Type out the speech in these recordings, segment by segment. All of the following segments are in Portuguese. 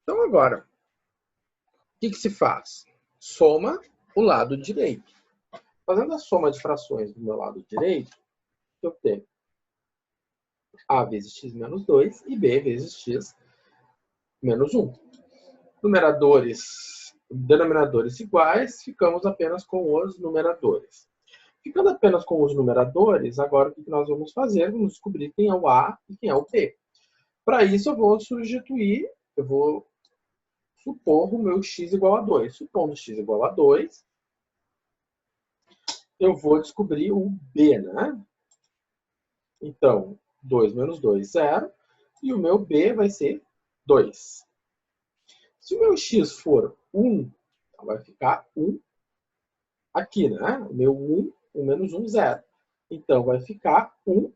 Então, agora, o que se faz? Soma o lado direito. Fazendo a soma de frações do meu lado direito, eu tenho A vezes x menos 2 e B vezes x menos 1. Denominadores iguais, ficamos apenas com os numeradores. Ficando apenas com os numeradores, agora o que nós vamos fazer? Vamos descobrir quem é o A e quem é o B. Para isso, eu vou supor o meu x igual a 2. Supondo x igual a 2, eu vou descobrir o B, né? Então, 2 menos 2, 0. E o meu B vai ser 2. Se o meu x for 1, então vai ficar 1 aqui, né? O meu 1, 1 menos 1, 0. Então, vai ficar 1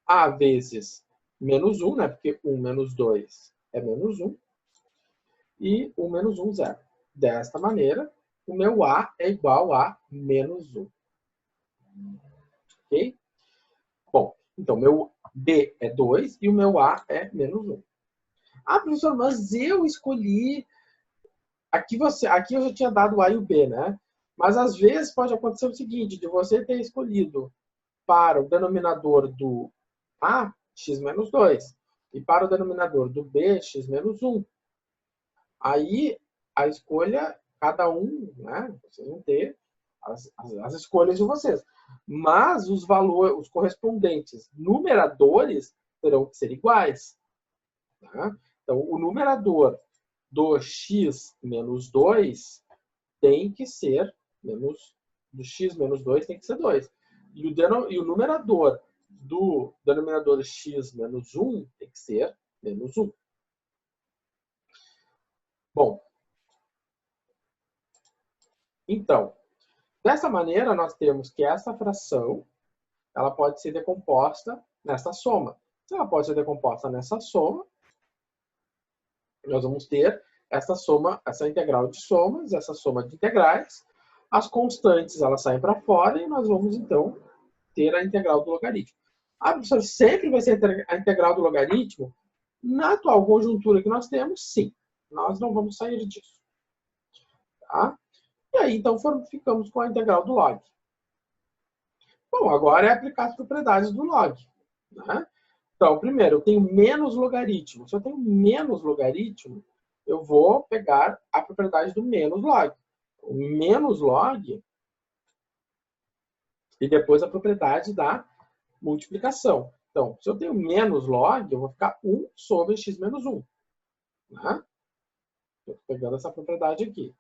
A vezes menos 1, né? Porque 1 menos 2 é menos 1. E 1 menos 1, 0. Desta maneira, o meu A é igual a menos 1. Ok? Bom, então meu B é 2 e o meu A é menos 1. Ah, professor, mas eu escolhi... Aqui eu já tinha dado o A e o B, né? Mas às vezes pode acontecer o seguinte, de você ter escolhido para o denominador do A, x menos 2, e para o denominador do B, x menos 1. Aí a escolha, cada um, né? Vocês vão ter as escolhas de vocês. Mas os valores, os correspondentes numeradores terão que ser iguais. Tá? Então, o numerador do x menos 2 tem que ser do x menos 2 tem que ser 2. E o numerador do denominador x menos 1 tem que ser menos 1. Bom, então, dessa maneira, nós temos que essa fração ela pode ser decomposta nessa soma. Se ela pode ser decomposta nessa soma, nós vamos ter essa soma, essa integral de somas, essa soma de integrais. As constantes elas saem para fora e nós vamos, então, ter a integral do logaritmo. Ah, professor, sempre vai ser a integral do logaritmo? Na atual conjuntura que nós temos, sim. Nós não vamos sair disso. Tá? E aí, então, ficamos com a integral do log. Bom, agora é aplicar as propriedades do log. Né? Então, primeiro, eu tenho menos logaritmo. Se eu tenho menos logaritmo, eu vou pegar a propriedade do menos log. O menos log e depois a propriedade da multiplicação. Então, se eu tenho menos log, eu vou ficar 1 sobre x menos 1. Né? Estou pegando essa propriedade aqui.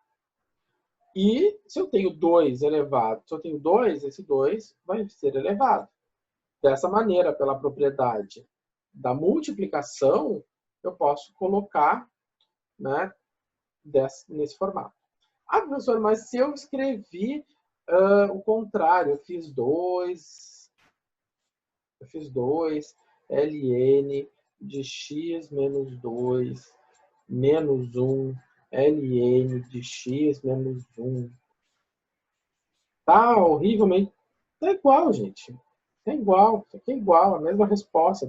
E se eu tenho 2 elevado, se eu tenho 2, esse 2 vai ser elevado. Dessa maneira, pela propriedade da multiplicação, eu posso colocar, né, nesse formato. Ah, professor, mas se eu escrevi o contrário, eu fiz 2 ln de x menos 2 menos 1 ln de x menos 1. Tá horrivelmente... Tá igual, gente. É igual. Isso aqui é igual, a mesma resposta.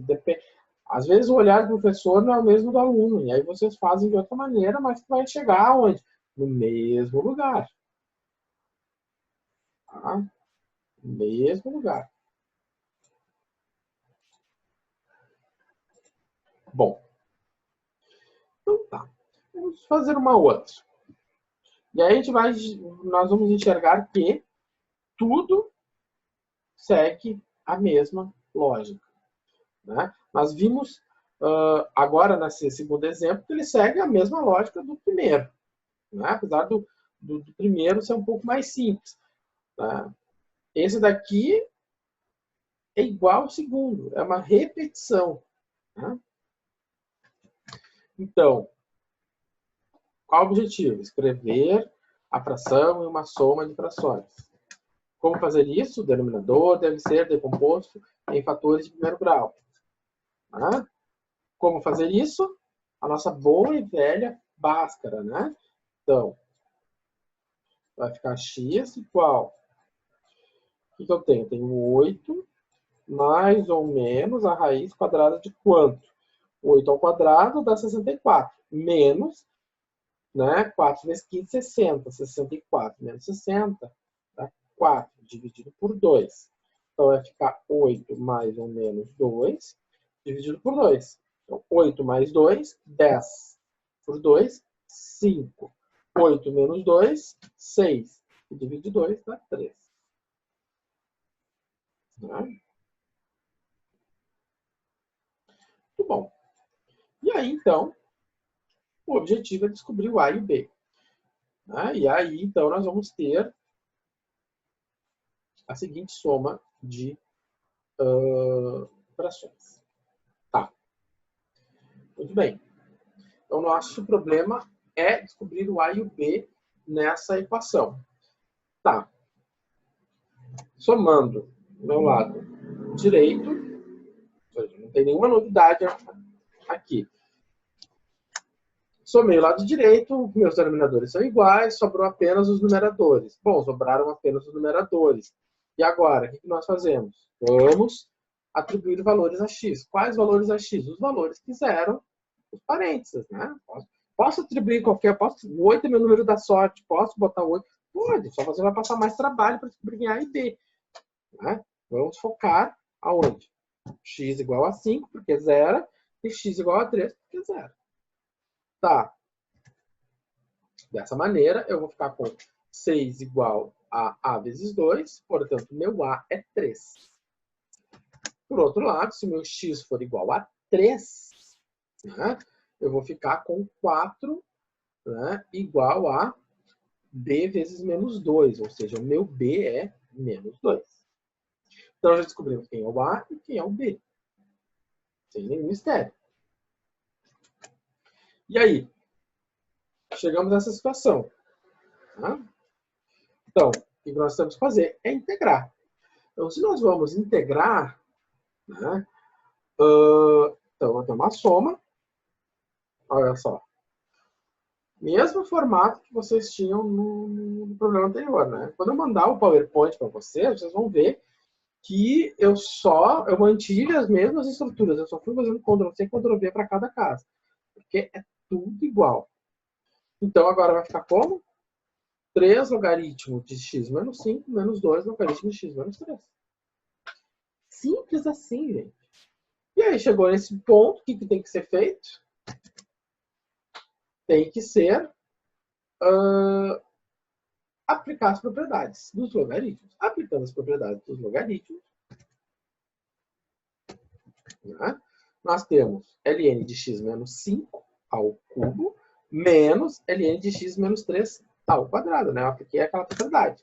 Às vezes o olhar do professor não é o mesmo do aluno. E aí vocês fazem de outra maneira, mas vai chegar aonde? No mesmo lugar. Tá? No mesmo lugar. Bom. Então tá. Vamos fazer uma outra. E aí nós vamos enxergar que tudo segue a mesma lógica. Né? Nós vimos agora, nesse segundo exemplo, que ele segue a mesma lógica do primeiro. Né? Apesar do primeiro ser um pouco mais simples. Né? Esse daqui é igual ao segundo, é uma repetição. Né? Então, qual o objetivo? Escrever a fração e uma soma de frações. Como fazer isso? O denominador deve ser decomposto em fatores de primeiro grau. Né? Como fazer isso? A nossa boa e velha Bhaskara, né? Então, vai ficar x igual... O que eu tenho? Eu tenho 8 mais ou menos a raiz quadrada de quanto? 8 ao quadrado dá 64. Menos, né? 4 vezes 15, 60. 64 menos 60 dá 4, dividido por 2. Então, vai ficar 8 mais ou menos 2, dividido por 2. Então, 8 mais 2, 10. Por 2, 5. 8 menos 2, 6. E dividir 2 dá 3. Né? Muito bom. E aí, então, o objetivo é descobrir o A e o B. Né? E aí, então, nós vamos ter a seguinte soma de frações. Tá. Muito bem. Então, nosso problema é descobrir o A e o B nessa equação. Tá. Somando do meu lado direito, não tem nenhuma novidade aqui. Somei o lado direito, meus denominadores são iguais, sobrou apenas os numeradores. Bom, sobraram apenas os numeradores. E agora, o que nós fazemos? Vamos atribuir valores a x. Quais valores a x? Os valores que zeram os parênteses, né? Posso atribuir qualquer, o 8 é meu número da sorte, posso botar o 8? Pode, só você vai passar mais trabalho para descobrir A e B. Né? Vamos focar aonde? X igual a 5, porque é zero, e x igual a 3, porque é zero. Tá. Dessa maneira, eu vou ficar com 6 igual a A vezes 2, portanto, meu A é 3. Por outro lado, se meu x for igual a 3, né, eu vou ficar com 4, né, igual a B vezes menos 2, ou seja, o meu B é menos 2. Então, já descobrimos quem é o A e quem é o B. Sem nenhum mistério. E aí? Chegamos nessa situação. Tá? Então, o que nós temos que fazer é integrar. Então, se nós vamos integrar, né, então, vai ter uma soma. Olha só. Mesmo formato que vocês tinham no programa anterior. Né? Quando eu mandar o PowerPoint para vocês, vocês vão ver que eu mantive as mesmas estruturas. Eu só fui fazendo Ctrl+C e Ctrl+V para cada caso. Porque é tudo igual. Então, agora vai ficar como? 3 logaritmo de x menos 5 menos 2 logaritmo de x menos 3. Simples assim, gente. E aí, chegou nesse ponto, o que tem que ser feito? Tem que ser aplicar as propriedades dos logaritmos. Aplicando as propriedades dos logaritmos, né, nós temos ln de x menos 5 ao cubo menos ln de x menos 3 ao quadrado. Né? Eu apliquei aquela propriedade.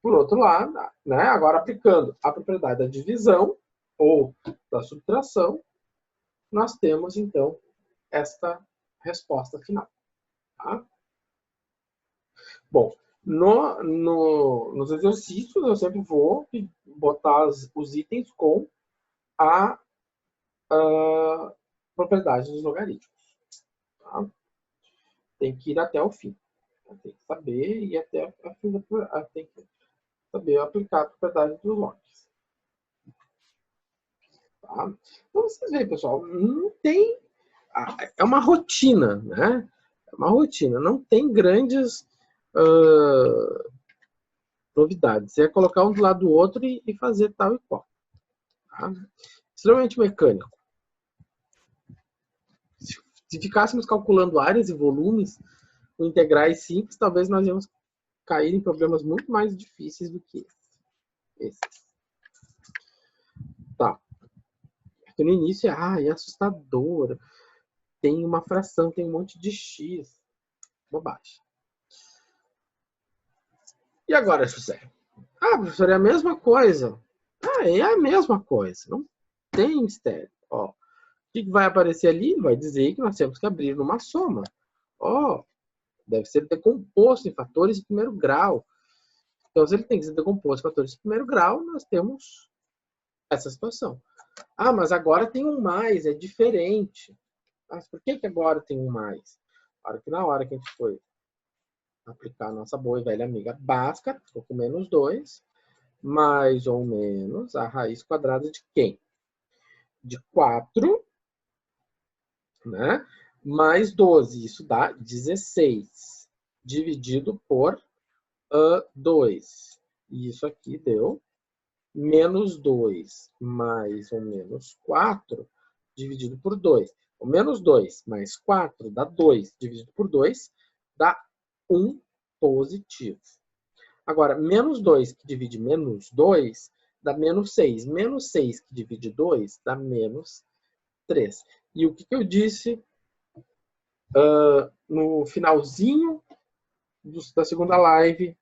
Por outro lado, né, agora aplicando a propriedade da divisão ou da subtração, nós temos, então, esta resposta final. Tá? Bom, nos exercícios eu sempre vou botar os itens com a propriedade dos logaritmos. Tá? Tem que ir até o fim. Tem que saber ir até a fim tem que saber aplicar a propriedade dos logs. Tá? Então vocês veem, pessoal, não tem. É uma rotina, né? É uma rotina, não tem grandes novidades. Você é colocar um do lado do outro e fazer tal e qual. Tá? Extremamente mecânico. Se ficássemos calculando áreas e volumes com integrais simples, talvez nós íamos cair em problemas muito mais difíceis do que esses. Tá. Porque no início é assustador. Tem uma fração, tem um monte de x. Bobagem. E agora, José? Professor, é a mesma coisa. É a mesma coisa. Não tem mistério. Ó, o que vai aparecer ali? Vai dizer que nós temos que abrir numa soma. Ó, deve ser decomposto em fatores de primeiro grau. Então, se ele tem que ser decomposto em fatores de primeiro grau, nós temos essa situação. Mas agora tem um mais, é diferente. Mas por que agora tem um mais? Na hora que a gente foi aplicar a nossa boa e velha amiga Bhaskara, ficou com menos 2, mais ou menos a raiz quadrada de quem? De 4 né? Mais 12, isso dá 16, dividido por 2. E isso aqui deu menos 2 mais ou menos 4, dividido por 2. O menos 2 mais 4 dá 2, dividido por 2, dá 1 positivo. Agora, menos 2 que divide menos 2 dá menos 6. Menos 6 que divide 2 dá menos 3. E o que eu disse no finalzinho da segunda live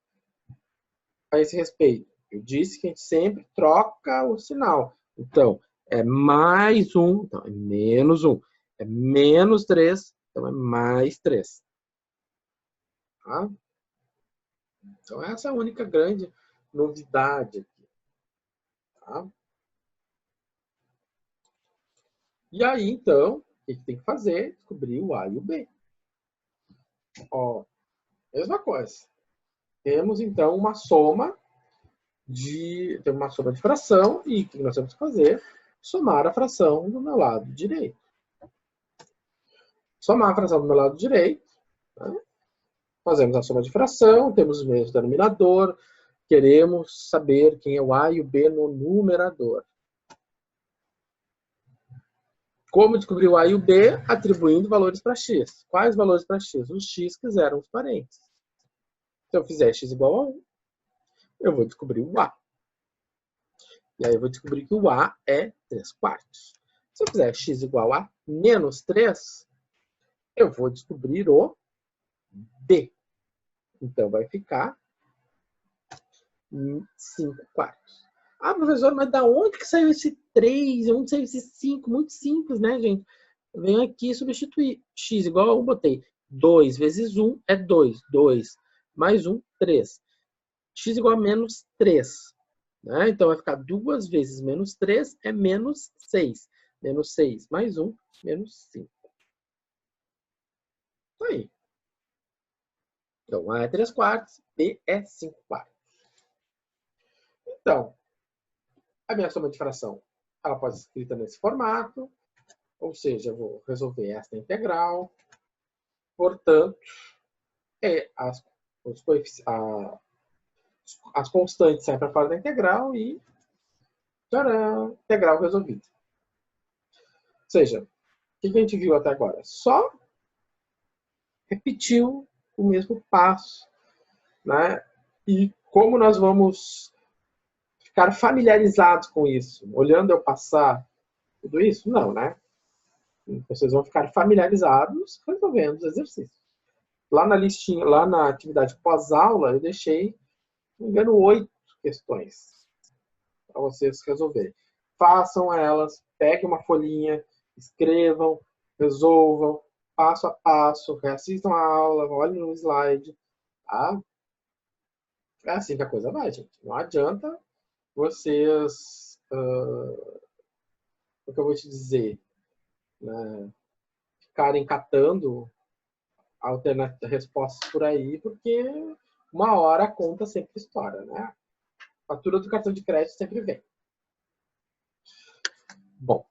a esse respeito? Eu disse que a gente sempre troca o sinal. Então, é mais 1, então é menos 1. É menos 3, então é mais 3. Tá? Então, essa é a única grande novidade aqui. Tá? E aí, então, o que tem que fazer? Descobrir o A e o B. Ó, mesma coisa. Temos, então, uma soma de fração e o que nós temos que fazer? Somar a fração do meu lado direito. Somar a fração do meu lado direito, né? Fazemos a soma de fração, temos o mesmo denominador, queremos saber quem é o A e o B no numerador. Como descobrir o A e o B? Atribuindo valores para x. Quais valores para x? Os x que eram os parentes. Se eu fizer x igual a 1, eu vou descobrir o A. E aí eu vou descobrir que o A é 3/4. Se eu fizer x igual a menos 3, eu vou descobrir o B. Então vai ficar 5/4. Ah, professor, mas da onde que saiu esse 3? Onde saiu esse 5? Muito simples, né, gente? Eu venho aqui substituir. X igual a 1, botei 2 vezes 1 é 2. 2 mais 1, 3. X igual a menos 3. Né? Então vai ficar 2 vezes menos 3 é menos 6. Menos 6 mais 1, menos 5. Isso aí. Então, A é 3/4, B é 5/4. Então, a minha soma de fração ela pode ser escrita nesse formato, ou seja, eu vou resolver esta integral. Portanto, as constantes saem para fora da integral e tcharam, integral resolvida. Ou seja, o que a gente viu até agora? Só repetiu o mesmo passo, né? E como nós vamos ficar familiarizados com isso? Olhando eu passar tudo isso? Não, né? Vocês vão ficar familiarizados resolvendo os exercícios. Lá na listinha, lá na atividade pós-aula, eu deixei, não me engano, 8 questões para vocês resolverem. Façam elas, peguem uma folhinha, escrevam, resolvam, passo a passo, reassistam a aula, olhem no slide. Tá? É assim que a coisa vai, gente. Não adianta vocês, o que eu vou te dizer, né, ficarem catando respostas por aí, porque uma hora a conta sempre estoura, né? A fatura do cartão de crédito sempre vem. Bom.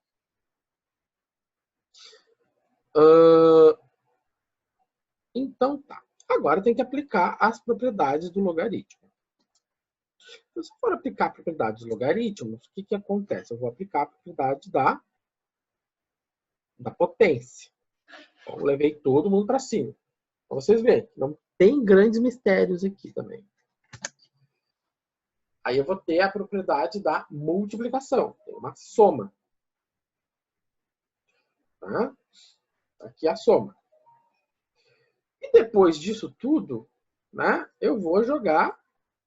Então tá. Agora tem que aplicar as propriedades do logaritmo. Então, se eu for aplicar propriedades dos logaritmos, o que acontece? Eu vou aplicar a propriedade da potência. Então, eu levei todo mundo para cima. Para vocês verem, não tem grandes mistérios aqui também. Aí eu vou ter a propriedade da multiplicação. Tem uma soma. Tá? Aqui é a soma. E depois disso tudo, né, eu vou jogar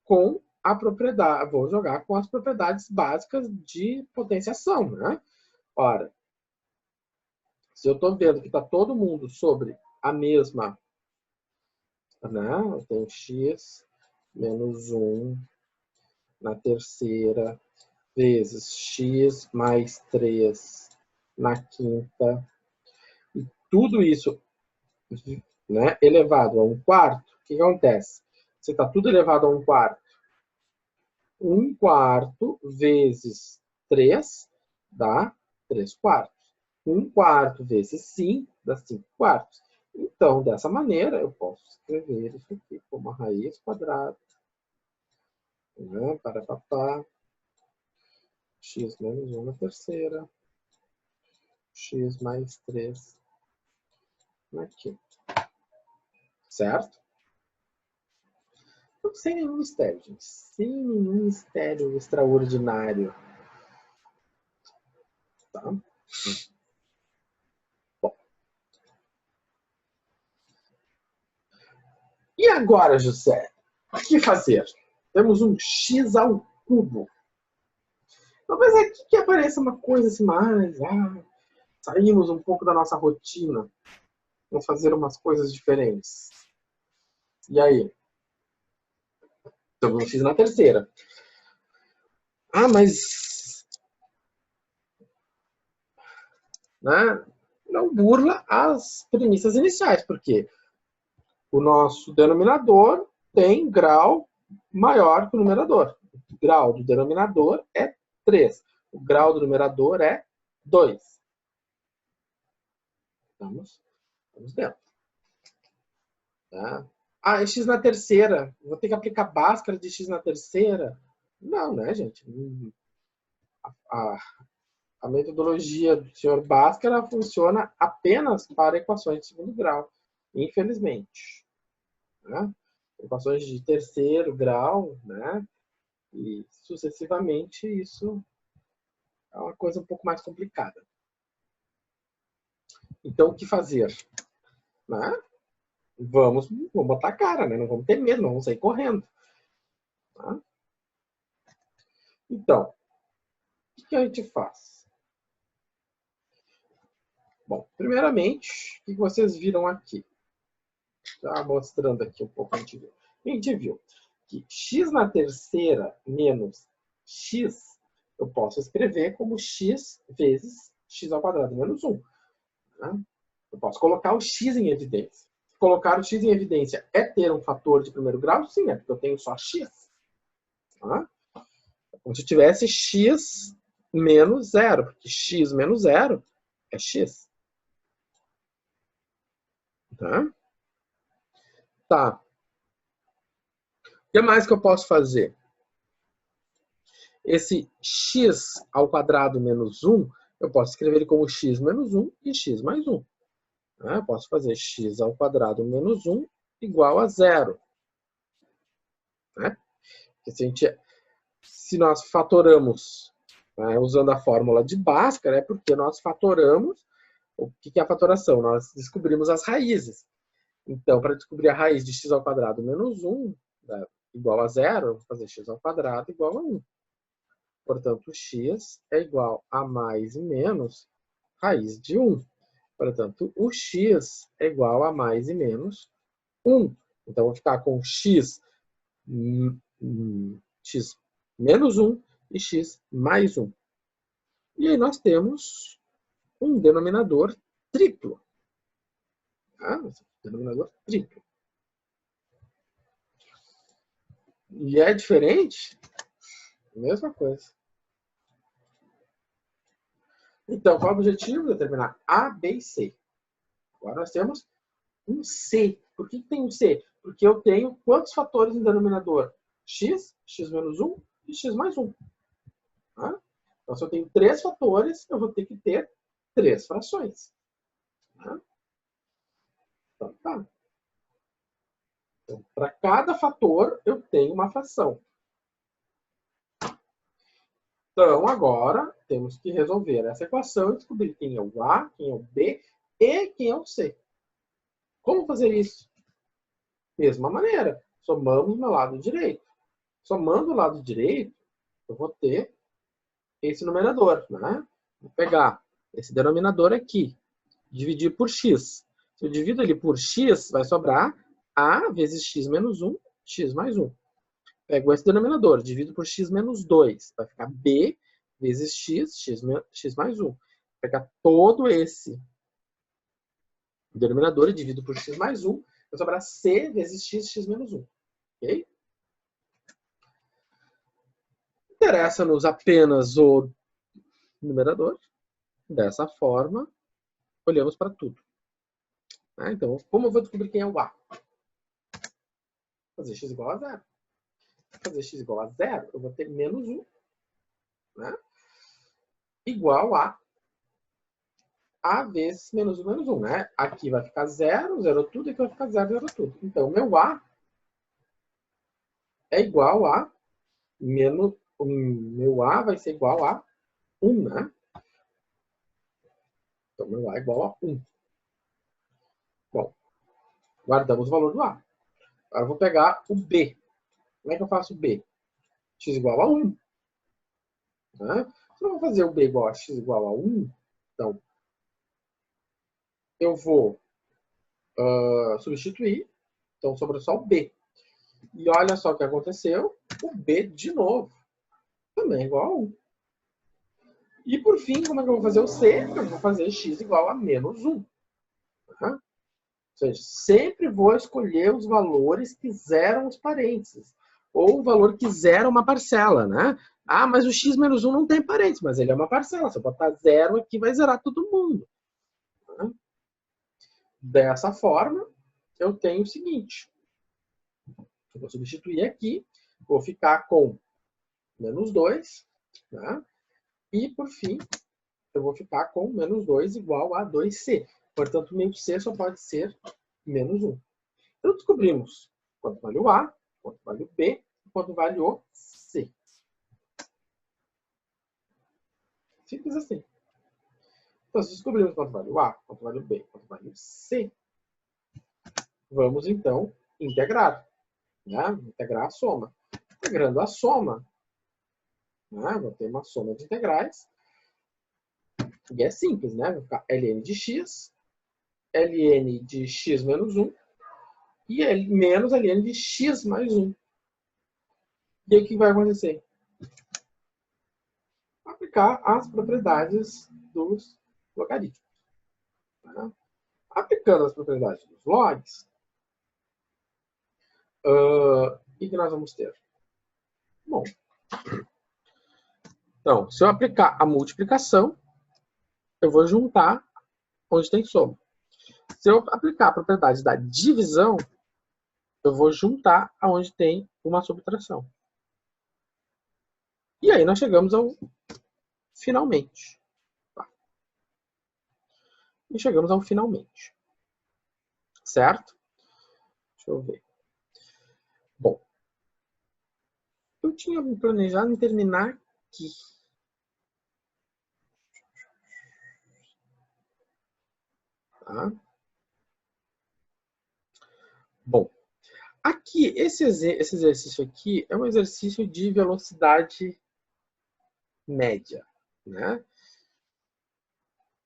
com a propriedade, vou jogar com as propriedades básicas de potenciação, né? Ora, se eu estou vendo que está todo mundo sobre a mesma, né? Eu tenho x menos 1 na terceira vezes x mais 3 na quinta. E tudo isso, né, elevado a 1/4, o que acontece? Se está tudo elevado a 1/4, 1/4 vezes 3 dá 3/4. 1/4 vezes 5 dá 5/4. Então, dessa maneira, eu posso escrever isso aqui como a raiz quadrada, né, para papá, x menos 1 na terceira, x mais 3 na quinta. Certo? Então, sem nenhum mistério, gente. Sem nenhum mistério extraordinário. Tá? Bom. E agora, José? O que fazer? Temos um x ao cubo. Talvez aqui que apareça uma coisa assim mais... saímos um pouco da nossa rotina. Vamos fazer umas coisas diferentes. E aí? Então, eu fiz na terceira. Mas... né, não burla as premissas iniciais, porque o nosso denominador tem grau maior que o numerador. O grau do denominador é 3. O grau do numerador é 2. Vamos dentro. Tá? É x na terceira. Vou ter que aplicar Bhaskara de x na terceira? Não, né, gente? A metodologia do Sr. Bhaskara funciona apenas para equações de segundo grau, infelizmente. Né? Equações de terceiro grau, né? E sucessivamente, isso é uma coisa um pouco mais complicada. Então, o que fazer? Né? Vamos botar a cara, né? Não vamos ter medo, não vamos sair correndo. Tá? Então, o que a gente faz? Bom, primeiramente, o que vocês viram aqui? Tá mostrando aqui um pouco. A gente viu que x na terceira menos x, eu posso escrever como x vezes x ao quadrado menos 1. Né? Eu posso colocar o x em evidência. Colocar o x em evidência é ter um fator de primeiro grau? Sim, é porque eu tenho só x. Tá? Como se eu tivesse x menos 0, porque x menos 0 é x. Tá. O que mais que eu posso fazer? Esse x ao quadrado menos 1, eu posso escrever ele como x menos 1 e x mais 1. Eu posso fazer x ao quadrado menos 1 igual a 0. Né? Se nós fatoramos, né, usando a fórmula de Bhaskara, é porque nós fatoramos. O que é a fatoração? Nós descobrimos as raízes. Então, para descobrir a raiz de x ao quadrado menos 1, né, igual a 0, eu vou fazer x ao quadrado igual a 1. Portanto, x é igual a mais e menos raiz de 1. Portanto, o x é igual a mais e menos 1. Então, eu vou ficar com x menos 1 e x mais 1. E aí nós temos um denominador triplo. Tá? Denominador triplo. E é diferente? Mesma coisa. Então, qual é o objetivo? Determinar A, B e C. Agora nós temos um C. Por que tem um C? Porque eu tenho quantos fatores no denominador? X, x menos 1 e x mais 1. Tá? Então, se eu tenho 3 fatores, eu vou ter que ter 3 frações. Tá? Então, tá. Então, para cada fator, eu tenho uma fração. Então, agora, temos que resolver essa equação e descobrir quem é o A, quem é o B e quem é o C. Como fazer isso? Mesma maneira. Somamos no lado direito. Somando o lado direito, eu vou ter esse numerador. Né? Vou pegar esse denominador aqui, dividir por x. Se eu divido ele por x, vai sobrar A vezes x menos 1, x mais 1. Pego esse denominador, divido por x menos 2. Vai ficar B vezes x mais 1. Vou pegar todo esse denominador e divido por x mais 1. Vai sobrar C vezes x menos 1. Ok? Interessa-nos apenas o numerador. Dessa forma, olhamos para tudo. Então, como eu vou descobrir quem é o A? Fazer x igual a zero. Fazer x igual a zero, eu vou ter menos 1, né? Igual a vezes menos 1 menos 1, né? Aqui vai ficar 0, 0 tudo, aqui vai ficar 0, 0 tudo. Então, meu A é igual a menos... Meu A vai ser igual a 1, né? Então, meu A é igual a 1. Bom, guardamos o valor do A. Agora eu vou pegar o B. Como é que eu faço o B? X igual a 1. Né? Se eu vou fazer o B igual a x igual a 1, então eu vou substituir. Então sobra só o B. E olha só o que aconteceu. O B de novo também é igual a 1. E por fim, como é que eu vou fazer o C? Eu vou fazer x igual a menos 1. Tá? Ou seja, sempre vou escolher os valores que zeram os parênteses. Ou o valor que zera uma parcela, né? Ah, mas o x menos 1 não tem parênteses, mas ele é uma parcela. Se eu botar 0 aqui, vai zerar todo mundo. Tá? Dessa forma, eu tenho o seguinte. Eu vou substituir aqui. Vou ficar com menos 2. Né? E, por fim, eu vou ficar com menos 2 igual a 2c. Portanto, meu c só pode ser menos 1. Então, descobrimos quanto vale o A, quanto vale o B e quanto vale o C. Simples assim. Então, se descobrimos quanto vale o A, quanto vale o B, quanto vale o C, vamos, então, integrar. Né? Integrar a soma. Integrando a soma, né? Vou ter uma soma de integrais. E é simples, né? Vai ficar ln de x, ln de x menos 1 e menos ln de x mais 1. E aí o que vai acontecer? Aplicar as propriedades dos logaritmos. Tá? Aplicando as propriedades dos logs, o que nós vamos ter? Bom, então, se eu aplicar a multiplicação, eu vou juntar onde tem soma. Se eu aplicar a propriedade da divisão, eu vou juntar aonde tem uma subtração. E aí nós chegamos ao finalmente. Tá? E chegamos ao finalmente. Certo? Deixa eu ver. Bom, eu tinha me planejado em terminar aqui. Tá? Bom, aqui, esse exercício aqui é um exercício de velocidade média. Né?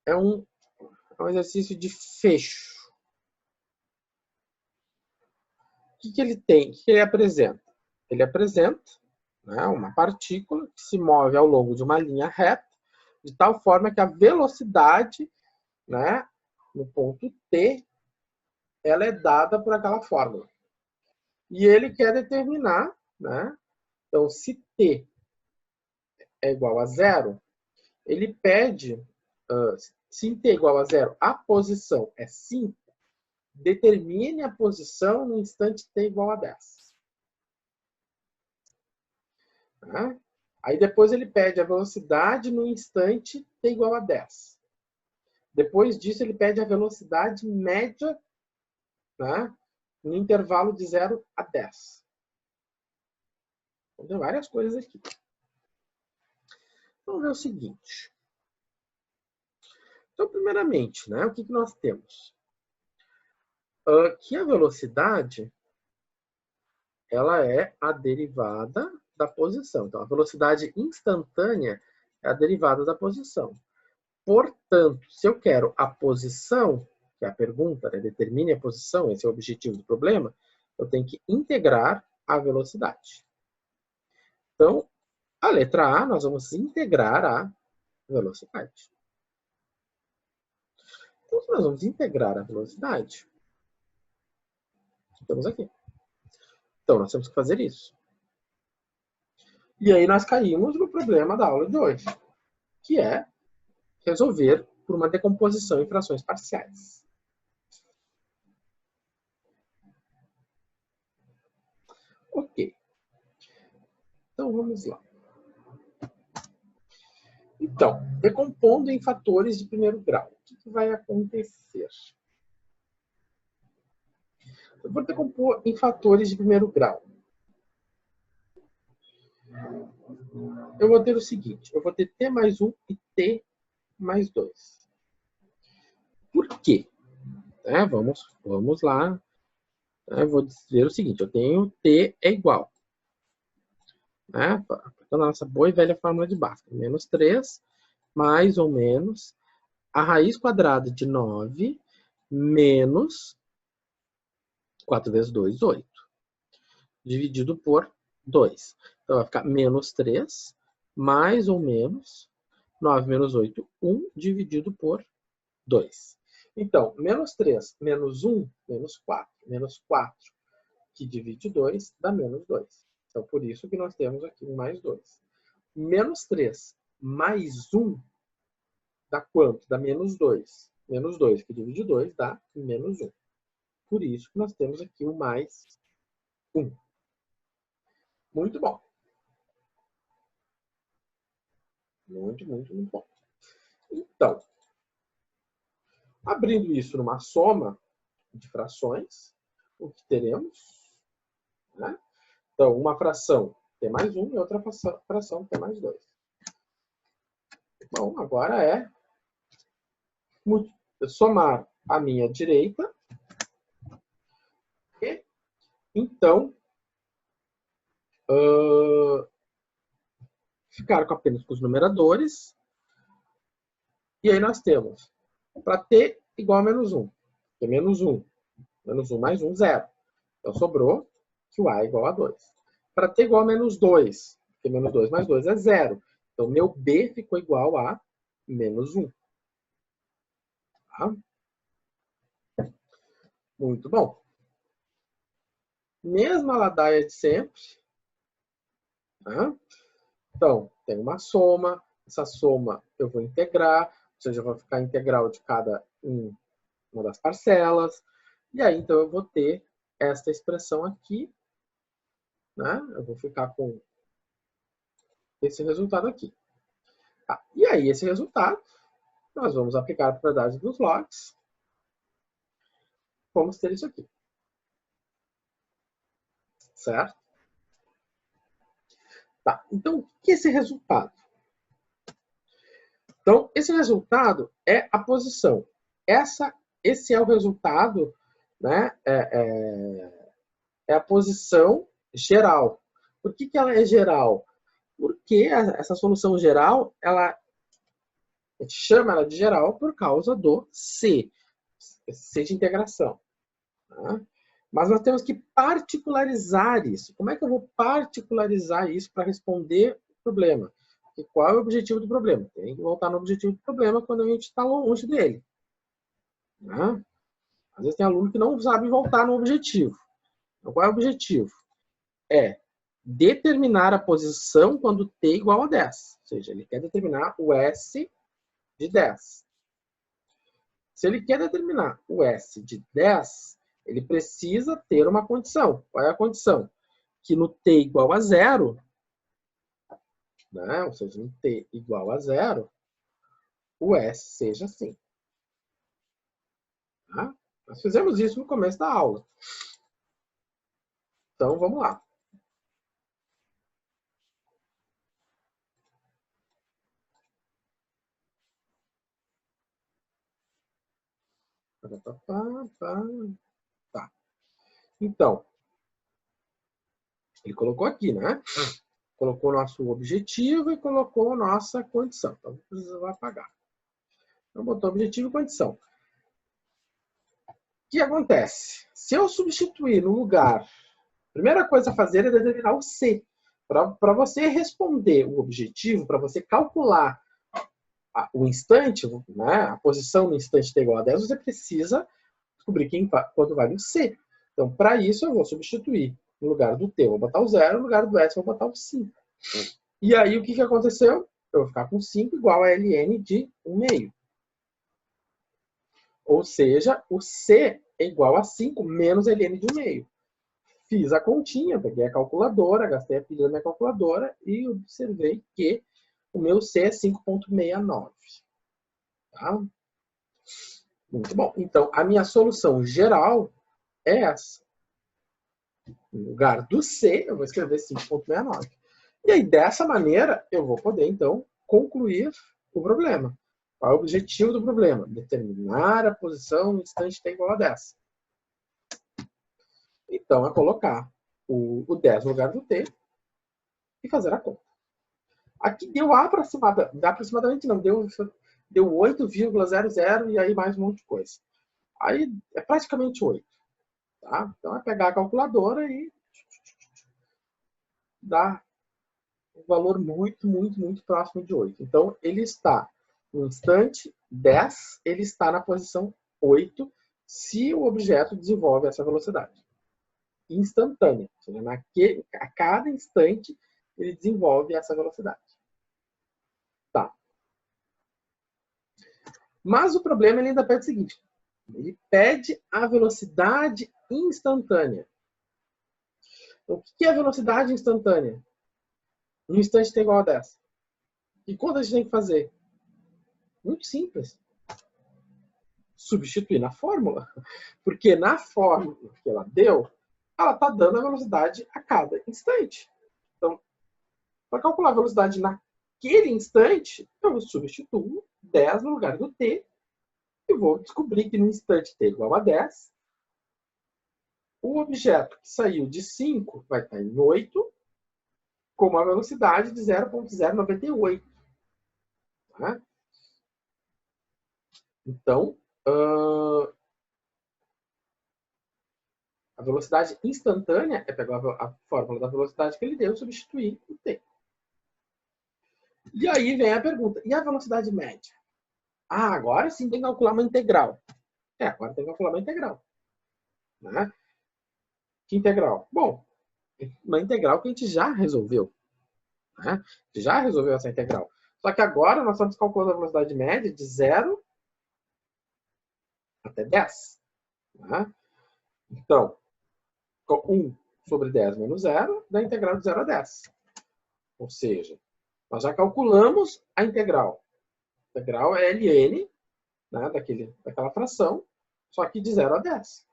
É um exercício de fecho. O que ele tem? O que ele apresenta? Ele apresenta, né, uma partícula que se move ao longo de uma linha reta, de tal forma que a velocidade, né, no ponto T, ela é dada por aquela fórmula. E ele quer determinar, né, então se T é igual a zero, ele pede, se T é igual a zero, a posição é 5, determine a posição no instante T igual a 10. Tá? Aí depois ele pede a velocidade no instante T igual a 10. Depois disso ele pede a velocidade média, né, no intervalo de 0 a 10. Então tem várias coisas aqui. Vamos ver o seguinte. Então, primeiramente, né, o que nós temos? Que a velocidade ela é a derivada da posição. Então, a velocidade instantânea é a derivada da posição. Portanto, se eu quero a posição, que é a pergunta, né, determine a posição, esse é o objetivo do problema, eu tenho que integrar a velocidade. Então, a letra A, nós vamos integrar a velocidade. Então, se nós vamos integrar a velocidade, estamos aqui. Então, nós temos que fazer isso. E aí nós caímos no problema da aula de hoje, que é resolver por uma decomposição em frações parciais. Ok. Então, vamos lá. Então, decompondo em fatores de primeiro grau, o que vai acontecer? Eu vou decompor em fatores de primeiro grau. Eu vou ter o seguinte, eu vou ter t mais 1 e t mais 2. Por quê? Vamos lá. Eu vou dizer o seguinte, eu tenho t é igual. Aplicando a nossa boa e velha fórmula de Bhaskara. Menos 3, mais ou menos, a raiz quadrada de 9, menos 4 vezes 2, 8. Dividido por 2. Então, vai ficar menos 3, mais ou menos, 9 menos 8, 1, dividido por 2. Então, menos 3, menos 1, menos 4. Menos 4, que divide 2, dá menos 2. Então, por isso que nós temos aqui um mais 2. Menos 3 mais 1 dá quanto? Dá menos 2. Menos 2, que divide 2, dá menos 1. Por isso que nós temos aqui um mais 1. Muito bom. Muito, muito, muito bom. Então, abrindo isso numa soma de frações, o que teremos? Né? Então, uma fração t mais 1 e outra fração t mais 2. Bom, agora é somar a minha direita. E, então, ficar apenas com os numeradores. E aí nós temos, para t igual a menos 1, que é menos 1. Menos 1 mais 1, 0. Então, sobrou que o a é igual a 2. Para t igual a menos 2, que menos 2 mais 2 é 0. Então, meu b ficou igual a menos 1. Tá? Muito bom. Mesma ladaia de sempre. Tá? Então, tem uma soma. Essa soma eu vou integrar, ou seja, vai ficar a integral de cada uma das parcelas. E aí, então, eu vou ter esta expressão aqui. Né? Eu vou ficar com esse resultado aqui. Tá? E aí, esse resultado, nós vamos aplicar a propriedade dos logs. Vamos ter isso aqui. Certo? Tá. Então, o que é esse resultado? Então, esse resultado é a posição. Esse é o resultado, né? É a posição geral. Por que ela é geral? Porque essa solução geral, a gente chama ela de geral por causa do C de integração. Tá? Mas nós temos que particularizar isso. Como é que eu vou particularizar isso para responder o problema? E qual é o objetivo do problema? Tem que voltar no objetivo do problema quando a gente está longe dele. Né? Às vezes tem aluno que não sabe voltar no objetivo. Então, qual é o objetivo? É determinar a posição quando t igual a 10. Ou seja, ele quer determinar o S de 10. Se ele quer determinar o S de 10, ele precisa ter uma condição. Qual é a condição? Que no t igual a 0, né? Ou seja, no t igual a 0, o S seja assim. Tá? Nós fizemos isso no começo da aula. Então, vamos lá. Tá. Então, ele colocou aqui, né? Colocou o nosso objetivo e colocou a nossa condição. Então, não precisa apagar. Então, botou objetivo e condição. O que acontece? Se eu substituir no lugar, a primeira coisa a fazer é determinar o C. Para você responder o objetivo, para você calcular o instante, né, a posição no instante t igual a 10, você precisa descobrir quanto vale o C. Então, para isso, eu vou substituir. No lugar do t, eu vou botar o 0, no lugar do s, eu vou botar o 5. E aí, o que aconteceu? eu vou ficar com 5 igual a ln de 1/2. Ou seja, o C é igual a 5 menos ln de 1/2. Fiz a continha, peguei a calculadora, gastei a pilha da minha calculadora e observei que o meu C é 5,69. Tá? Muito bom. Então, a minha solução geral é essa. No lugar do C, eu vou escrever 5,69. E aí, dessa maneira, eu vou poder, então, concluir o problema. Qual é o objetivo do problema? Determinar a posição no instante t igual a 10. Então, é colocar o 10 no lugar do t e fazer a conta. Aqui deu aproximadamente não, deu 8,00 e aí mais um monte de coisa. Aí é praticamente 8. Tá? Então é pegar a calculadora e dar um valor muito, muito, muito próximo de 8. Então ele está no instante 10, ele está na posição 8 se o objeto desenvolve essa velocidade instantânea. Ou seja, a cada instante ele desenvolve essa velocidade. Tá. Mas o problema ele ainda pede o seguinte: ele pede a velocidade instantânea. Então, o que é a velocidade instantânea? No instante t igual a 10. E quanto a gente tem que fazer? Muito simples. Substituir na fórmula. Porque na fórmula que ela deu, ela está dando a velocidade a cada instante. Então, para calcular a velocidade naquele instante, eu substituo 10 no lugar do t e vou descobrir que no instante t igual a 10, o objeto que saiu de 5 vai estar em 8, com uma velocidade de 0,098. Tá? Então, a velocidade instantânea é pegar a fórmula da velocidade que ele deu e substituir o t. E aí vem a pergunta, e a velocidade média? Ah, agora sim tem que calcular uma integral. Agora tem que calcular uma integral. Né? Que integral? Bom, uma integral que a gente já resolveu. Né? A gente já resolveu essa integral. Só que agora nós estamos calculando a velocidade média de 0 até 10. Né? Então, 1 sobre 10 menos 0 dá a integral de 0 a 10. Ou seja, nós já calculamos a integral. A integral é ln, né, daquela fração, só que de 0 a 10.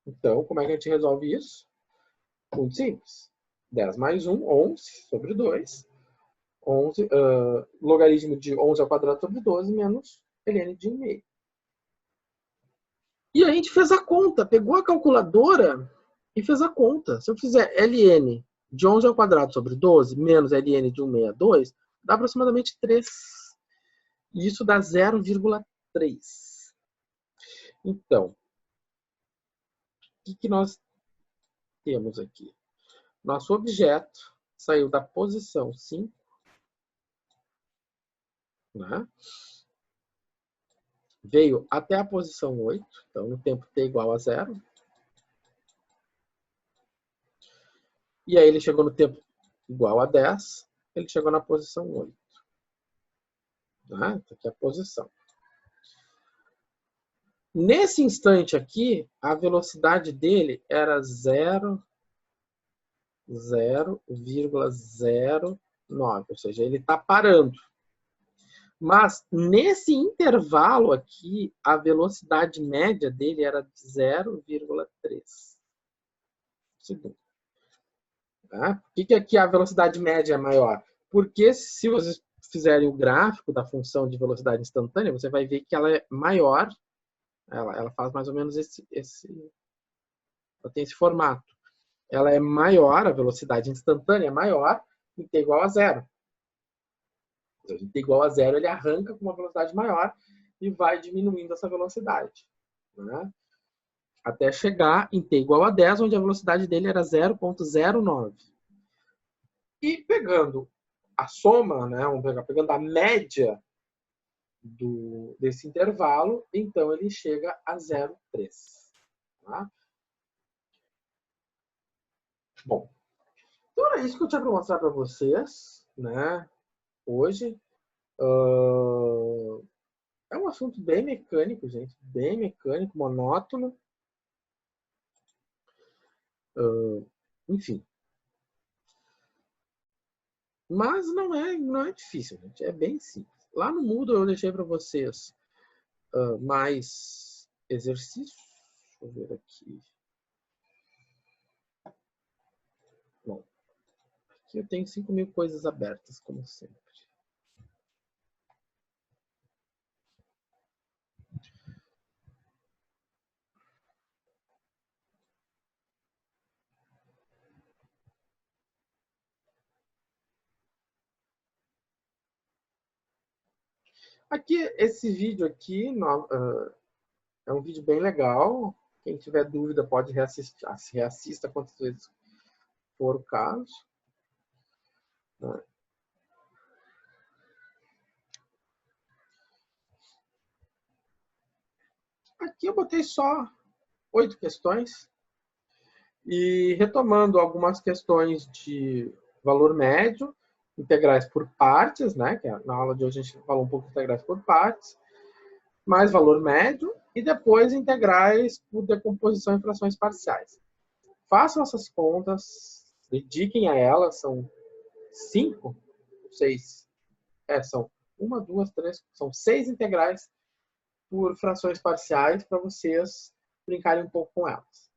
Então, como é que a gente resolve isso? Muito simples. 10 mais 1, 11 sobre 2. 11, logaritmo de 11 ao quadrado sobre 12 menos ln de 1,5. E a gente fez a conta, pegou a calculadora e fez a conta. Se eu fizer ln de 11 ao quadrado sobre 12 menos ln de 162, dá aproximadamente 3. E isso dá 0,3. Então, o que nós temos aqui? Nosso objeto saiu da posição 5, né? Veio até a posição 8, então no tempo t igual a 0. E aí ele chegou no tempo igual a 10, ele chegou na posição 8. Né? Aqui é a posição. Nesse instante aqui, a velocidade dele era 0,09, ou seja, ele está parando. Mas nesse intervalo aqui, a velocidade média dele era de 0,3 segundos. Tá? Por que aqui a velocidade média é maior? Porque se vocês fizerem o gráfico da função de velocidade instantânea, você vai ver que ela é maior, ela faz mais ou menos ela tem esse formato. Ela é maior, a velocidade instantânea é maior em t igual a 0. Em t igual a 0, ele arranca com uma velocidade maior e vai diminuindo essa velocidade. Né? Até chegar em t igual a 10, onde a velocidade dele era 0,09. E pegando a soma, né, pegando a média desse intervalo, então ele chega a 0,3. Tá? Bom, então era isso que eu tinha para mostrar para vocês. Né? hoje. É um assunto bem mecânico, gente. Bem mecânico, monótono. Enfim. Mas não é difícil, gente. É bem simples. Lá no Moodle eu deixei para vocês mais exercícios. Deixa eu ver aqui. Bom, aqui eu tenho 5.000 coisas abertas, como sempre. Aqui, esse vídeo aqui é um vídeo bem legal. Quem tiver dúvida pode reassistir, reassista quantas vezes for o caso. Aqui eu botei só 8 questões. E retomando algumas questões de valor médio, integrais por partes, né? Que na aula de hoje a gente falou um pouco de integrais por partes, mais valor médio e depois integrais por decomposição em frações parciais. Façam essas contas, dediquem a elas, são 5, 6, são 1, 2, 3, são 6 integrais por frações parciais para vocês brincarem um pouco com elas.